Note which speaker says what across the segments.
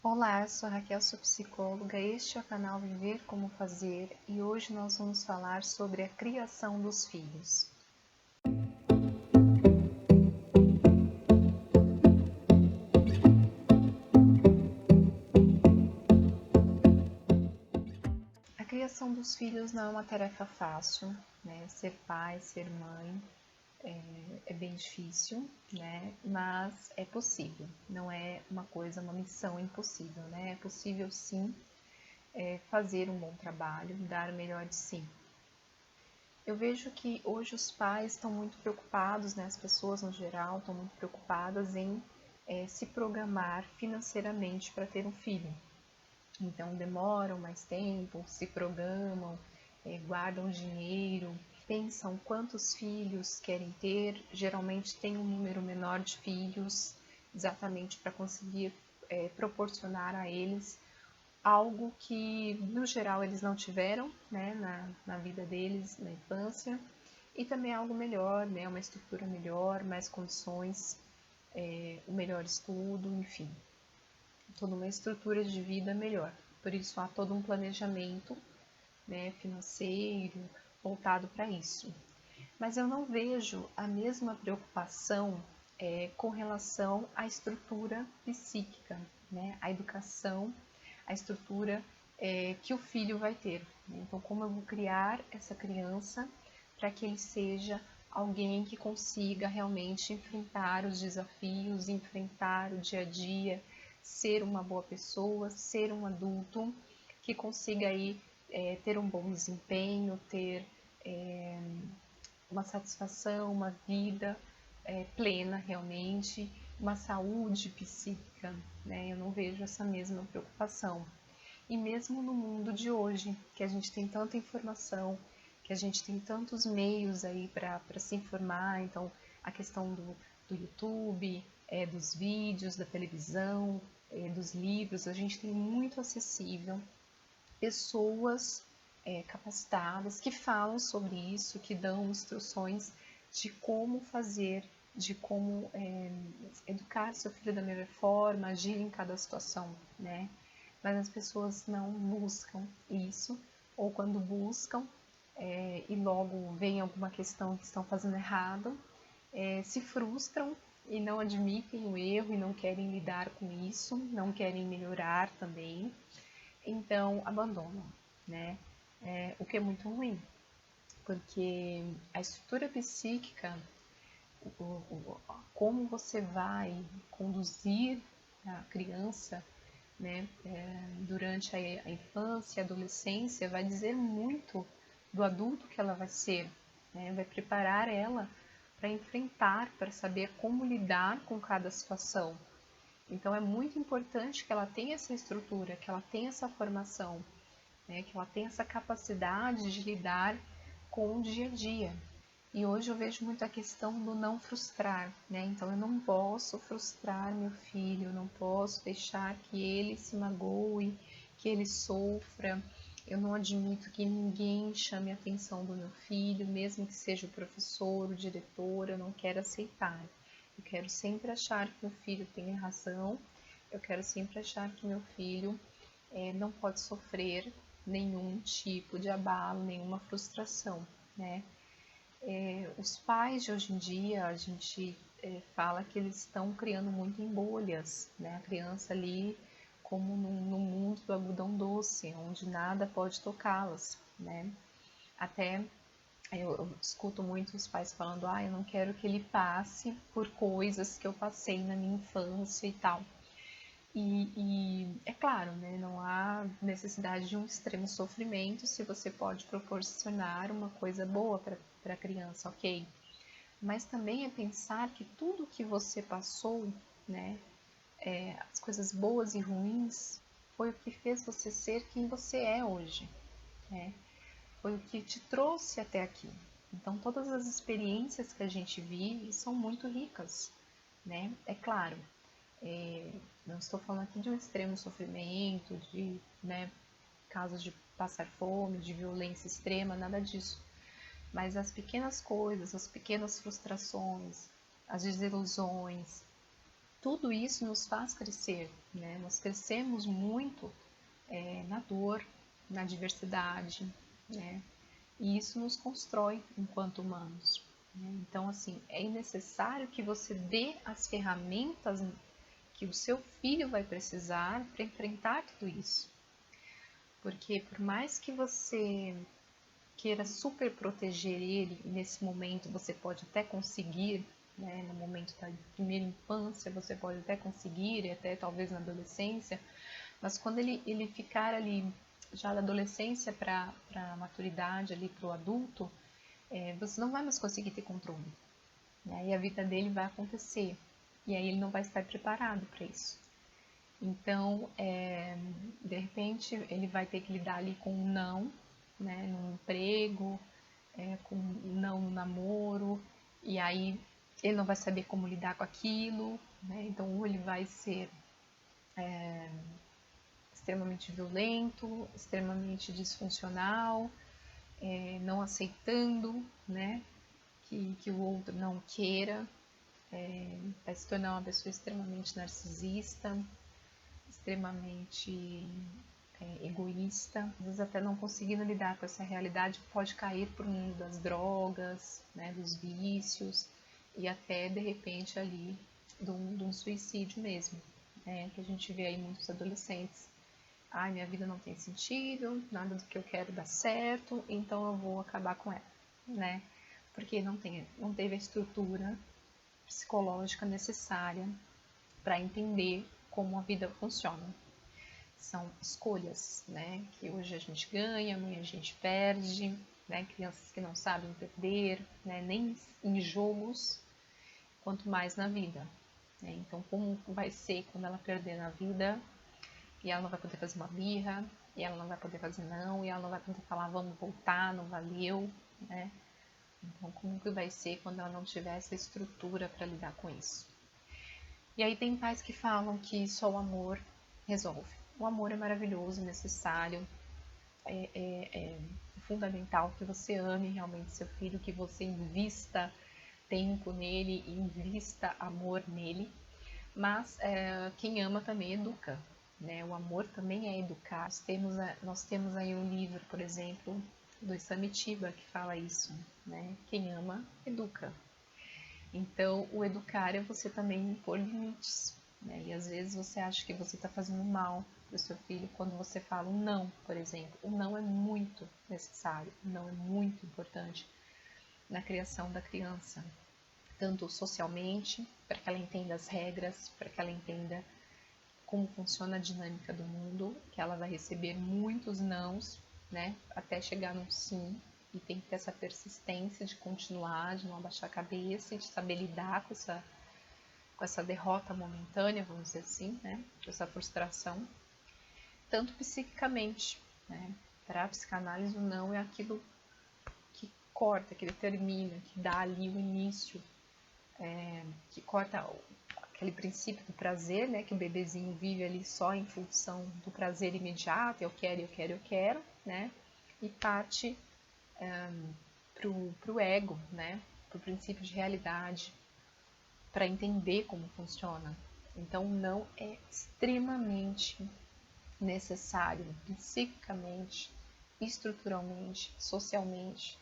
Speaker 1: Olá, eu sou a Raquel, sou psicóloga. Este é o canal Viver Como Fazer e hoje nós vamos falar sobre a criação dos filhos. A criação dos filhos não é uma tarefa fácil, né? Ser pai, ser mãe é bem difícil, né? Mas é possível. Não é uma missão impossível, né? É possível sim fazer um bom trabalho, dar o melhor de si. Eu vejo que hoje os pais estão muito preocupados, né, as pessoas no geral estão muito preocupadas em se programar financeiramente para ter um filho. Então demoram mais tempo, se programam, guardam dinheiro, pensam quantos filhos querem ter, geralmente tem um número menor de filhos, exatamente para conseguir proporcionar a eles algo que no geral eles não tiveram, né, na vida deles, na infância, e também algo melhor, né, uma estrutura melhor, mais condições, o melhor estudo, enfim, toda uma estrutura de vida melhor. Por isso há todo um planejamento, né, financeiro voltado para isso. Mas eu não vejo a mesma preocupação com relação à estrutura psíquica, né, à educação, a estrutura que o filho vai ter. Então, como eu vou criar essa criança para que ele seja alguém que consiga realmente enfrentar os desafios, enfrentar o dia a dia, ser uma boa pessoa, ser um adulto que consiga aí ter um bom desempenho, ter uma satisfação, uma vida plena realmente, uma saúde psíquica, né? Eu não vejo essa mesma preocupação. E mesmo no mundo de hoje, que a gente tem tanta informação, que a gente tem tantos meios aí para se informar, então a questão do YouTube, dos vídeos, da televisão, dos livros, a gente tem muito acessível pessoas capacitadas que falam sobre isso, que dão instruções de como fazer, de como educar seu filho da melhor forma, agir em cada situação, né? Mas as pessoas não buscam isso, ou quando buscam e logo vem alguma questão que estão fazendo errado, se frustram e não admitem o erro e não querem lidar com isso, não querem melhorar também, então abandonam, né? O que é muito ruim, porque a estrutura psíquica, como você vai conduzir a criança, né, durante a infância, a adolescência, vai dizer muito do adulto que ela vai ser, né? Vai preparar ela para enfrentar, para saber como lidar com cada situação. Então é muito importante que ela tenha essa estrutura, que ela tenha essa formação, né? Que ela tenha essa capacidade de lidar com o dia a dia. E hoje eu vejo muito a questão do não frustrar, né? Então eu não posso frustrar meu filho, eu não posso deixar que ele se magoe, que ele sofra. Eu não admito que ninguém chame a atenção do meu filho, mesmo que seja o professor, o diretor, eu não quero aceitar. Eu quero sempre achar que meu filho tem razão, eu quero sempre achar que meu filho não pode sofrer nenhum tipo de abalo, nenhuma frustração, né? Os pais de hoje em dia, a gente fala que eles estão criando muito em bolhas, né? A criança ali como no mundo do algodão doce, onde nada pode tocá-las, né? Até eu escuto muito os pais falando, eu não quero que ele passe por coisas que eu passei na minha infância e tal. E é claro, né, não há necessidade de um extremo sofrimento se você pode proporcionar uma coisa boa para a criança, ok? Mas também é pensar que tudo que você passou, né, as coisas boas e ruins, foi o que fez você ser quem você é hoje, né? Foi o que te trouxe até aqui. Então, todas as experiências que a gente vive são muito ricas, né? É claro, não estou falando aqui de um extremo sofrimento, de casos de passar fome, de violência extrema, nada disso. Mas as pequenas coisas, as pequenas frustrações, as desilusões, tudo isso nos faz crescer, né? Nós crescemos muito na dor, na diversidade, né? E isso nos constrói enquanto humanos, né? Então, assim, é necessário que você dê as ferramentas que o seu filho vai precisar para enfrentar tudo isso. Porque por mais que você queira super proteger ele, e nesse momento você pode até conseguir, né, no momento da primeira infância você pode até conseguir, e até talvez na adolescência, mas quando ele ficar ali já da adolescência para a maturidade, ali para o adulto, você não vai mais conseguir ter controle, né? E a vida dele vai acontecer, e aí ele não vai estar preparado para isso. Então, de repente, ele vai ter que lidar ali com um não, né, no emprego, com um não no namoro, e aí ele não vai saber como lidar com aquilo, né? Então, ou ele vai ser extremamente violento, extremamente disfuncional, não aceitando, né, que o outro não queira, vai se tornar uma pessoa extremamente narcisista, extremamente egoísta, às vezes até não conseguindo lidar com essa realidade, pode cair para o mundo das drogas, né, dos vícios, e até de repente ali de um suicídio mesmo, né, que a gente vê aí muitos adolescentes. Ai, minha vida não tem sentido, nada do que eu quero dá certo, então eu vou acabar com ela, né? Porque não teve a estrutura psicológica necessária para entender como a vida funciona. São escolhas, né? Que hoje a gente ganha, amanhã a gente perde, né? Crianças que não sabem perder, né? Nem em jogos, quanto mais na vida, né? Então, como vai ser quando ela perder na vida e ela não vai poder fazer uma birra, e ela não vai poder fazer não, e ela não vai poder falar vamos voltar, não valeu, né? Então, como que vai ser quando ela não tiver essa estrutura para lidar com isso? E aí tem pais que falam que só o amor resolve. O amor é maravilhoso, necessário, é fundamental que você ame realmente seu filho, que você invista tempo nele, invista amor nele, mas quem ama também educa, né? O amor também é educar. Nós temos aí um livro, por exemplo, do Samitiba que fala isso, né? Quem ama, educa. Então, o educar é você também impor limites, né? E às vezes você acha que você está fazendo mal para o seu filho quando você fala um não, por exemplo. O não é muito necessário, o não é muito importante na criação da criança, tanto socialmente, para que ela entenda as regras, para que ela entenda como funciona a dinâmica do mundo, que ela vai receber muitos nãos, né, até chegar num sim, e tem que ter essa persistência de continuar, de não abaixar a cabeça e de saber lidar com essa derrota momentânea, vamos dizer assim, né, com essa frustração, tanto psiquicamente, né. Para a psicanálise, o não é aquilo que corta, que determina, que dá ali o início, que corta aquele princípio do prazer, né, que o bebezinho vive ali só em função do prazer imediato, eu quero, eu quero, eu quero, né, e parte pro ego, né, pro princípio de realidade, para entender como funciona. Então, não é extremamente necessário, psiquicamente, estruturalmente, socialmente.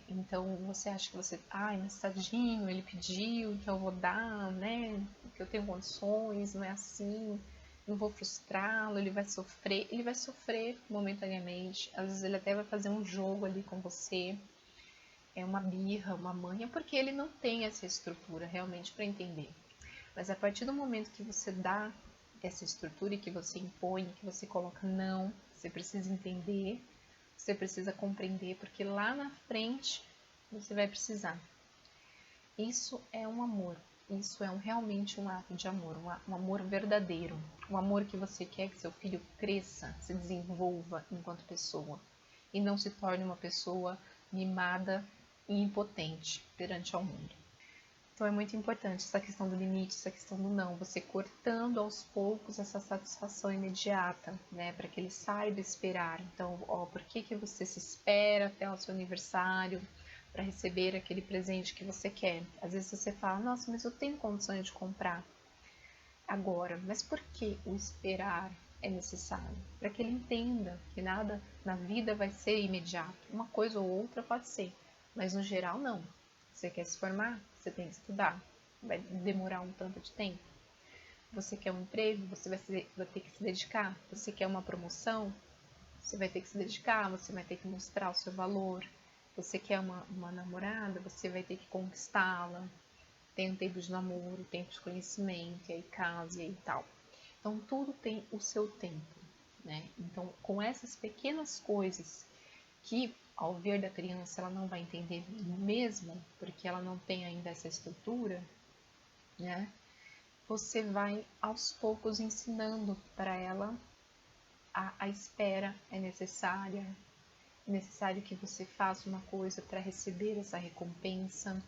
Speaker 1: Então você acha que você, ai, mas tadinho, ele pediu, então eu vou dar, né? Porque eu tenho condições, não é assim, não vou frustrá-lo, ele vai sofrer momentaneamente, às vezes ele até vai fazer um jogo ali com você, é uma birra, uma manha, porque ele não tem essa estrutura realmente para entender. Mas a partir do momento que você dá essa estrutura e que você impõe, que você coloca não, você precisa entender, você precisa compreender, porque lá na frente você vai precisar. Isso é um amor, isso é realmente um ato de amor, um amor verdadeiro, um amor que você quer que seu filho cresça, se desenvolva enquanto pessoa e não se torne uma pessoa mimada e impotente perante ao mundo. Então é muito importante essa questão do limite, essa questão do não, você cortando aos poucos essa satisfação imediata, né, para que ele saiba esperar. Então, por que você se espera até o seu aniversário para receber aquele presente que você quer? Às vezes você fala, nossa, mas eu tenho condições de comprar. agora. Mas por que o esperar é necessário? Para que ele entenda que nada na vida vai ser imediato. Uma coisa ou outra pode ser, mas no geral não. Você quer se formar? Você tem que estudar. Vai demorar um tanto de tempo. Você quer um emprego? Você vai ter que se dedicar. Você quer uma promoção? Você vai ter que se dedicar, você vai ter que mostrar o seu valor. Você quer uma namorada? Você vai ter que conquistá-la. Tem um tempo de namoro, tempo de conhecimento, e aí casa e tal. Então, tudo tem o seu tempo, né? Então, com essas pequenas coisas que, ao ver da criança, ela não vai entender mesmo, porque ela não tem ainda essa estrutura, né? Você vai, aos poucos, ensinando para ela a espera é necessária, é necessário que você faça uma coisa para receber essa recompensa,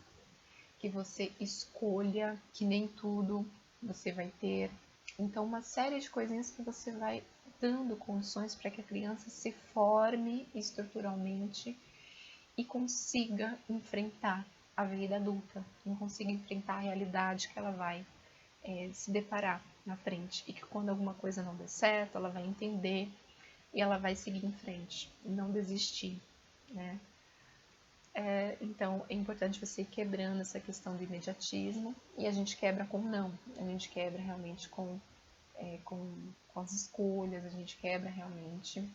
Speaker 1: que você escolha, que nem tudo você vai ter. Então, uma série de coisinhas que você vai dando condições para que a criança se forme estruturalmente e consiga enfrentar a vida adulta, não consiga enfrentar a realidade que ela vai se deparar na frente. E que quando alguma coisa não der certo, ela vai entender e ela vai seguir em frente, não desistir, né? Então, é importante você ir quebrando essa questão do imediatismo, e a gente quebra com não, a gente quebra realmente com as escolhas, a gente quebra realmente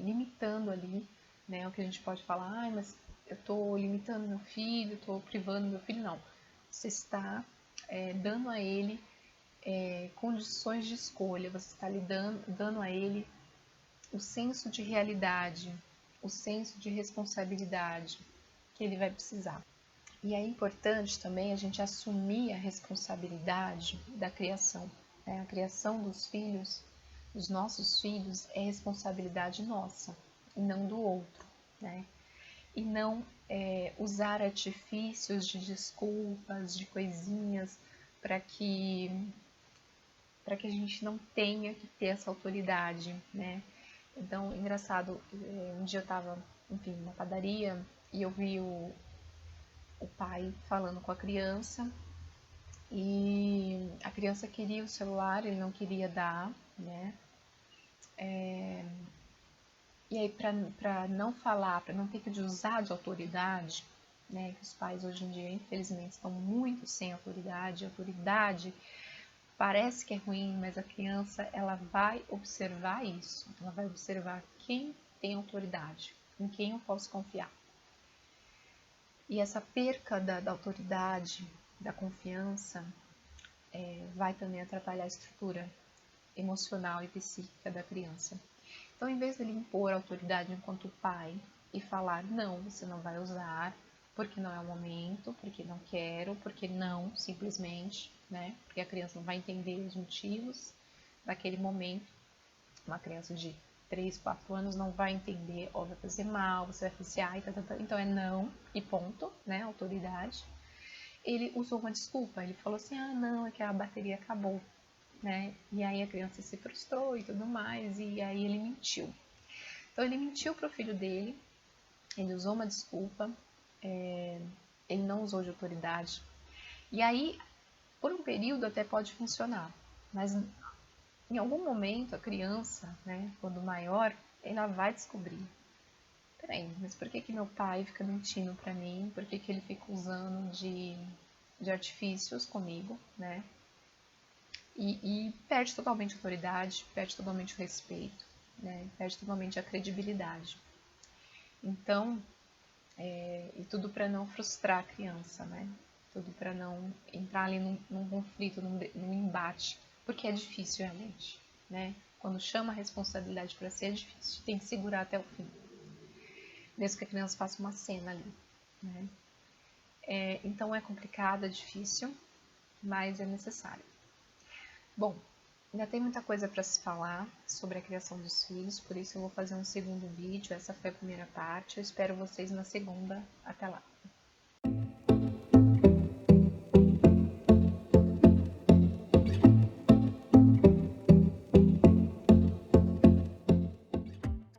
Speaker 1: limitando ali, né, o que a gente pode falar, mas eu estou limitando meu filho, estou privando meu filho, não. Você está dando a ele condições de escolha, você está lhe dando a ele o senso de realidade, o senso de responsabilidade que ele vai precisar. E é importante também a gente assumir a responsabilidade da criação. Né? A criação dos filhos, dos nossos filhos, é responsabilidade nossa e não do outro. Né? E não usar artifícios de desculpas, de coisinhas, para que a gente não tenha que ter essa autoridade. Né? Então, engraçado, um dia eu estava, enfim, na padaria e eu vi o pai falando com a criança e a criança queria o celular, ele não queria dar, né? E aí, para não falar, para não ter que usar de autoridade, né? Que os pais hoje em dia, infelizmente, estão muito sem autoridade. A autoridade parece que é ruim, mas a criança, ela vai observar isso. Ela vai observar quem tem autoridade, em quem eu posso confiar. E essa perca da autoridade, da confiança, vai também atrapalhar a estrutura emocional e psíquica da criança. Então, em vez de ele impor autoridade enquanto pai e falar, não, você não vai usar, porque não é o momento, porque não quero, porque não, simplesmente, né? Porque a criança não vai entender os motivos daquele momento. Uma criança de 3, 4 anos não vai entender, ó, vai fazer mal, você vai fazer então é não e ponto, né? Autoridade. Ele usou uma desculpa, ele falou assim, não, é que a bateria acabou, né? E aí a criança se frustrou e tudo mais, e aí ele mentiu. Então ele mentiu para o filho dele, ele usou uma desculpa, ele não usou de autoridade. E aí, por um período até pode funcionar, mas em algum momento a criança, né, quando maior, ela vai descobrir. Peraí, mas por que meu pai fica mentindo para mim? Por que ele fica usando de artifícios comigo, né? E perde totalmente a autoridade, perde totalmente o respeito, né? Perde totalmente a credibilidade. Então, e tudo para não frustrar a criança, né? Tudo para não entrar ali num conflito, num embate, porque é difícil realmente, né? Quando chama a responsabilidade para si é difícil, tem que segurar até o fim, mesmo que a criança faça uma cena ali, né? Então é complicado, é difícil, mas é necessário. Bom, ainda tem muita coisa para se falar sobre a criação dos filhos, por isso eu vou fazer um segundo vídeo. Essa foi a primeira parte. Eu espero vocês na segunda. Até lá!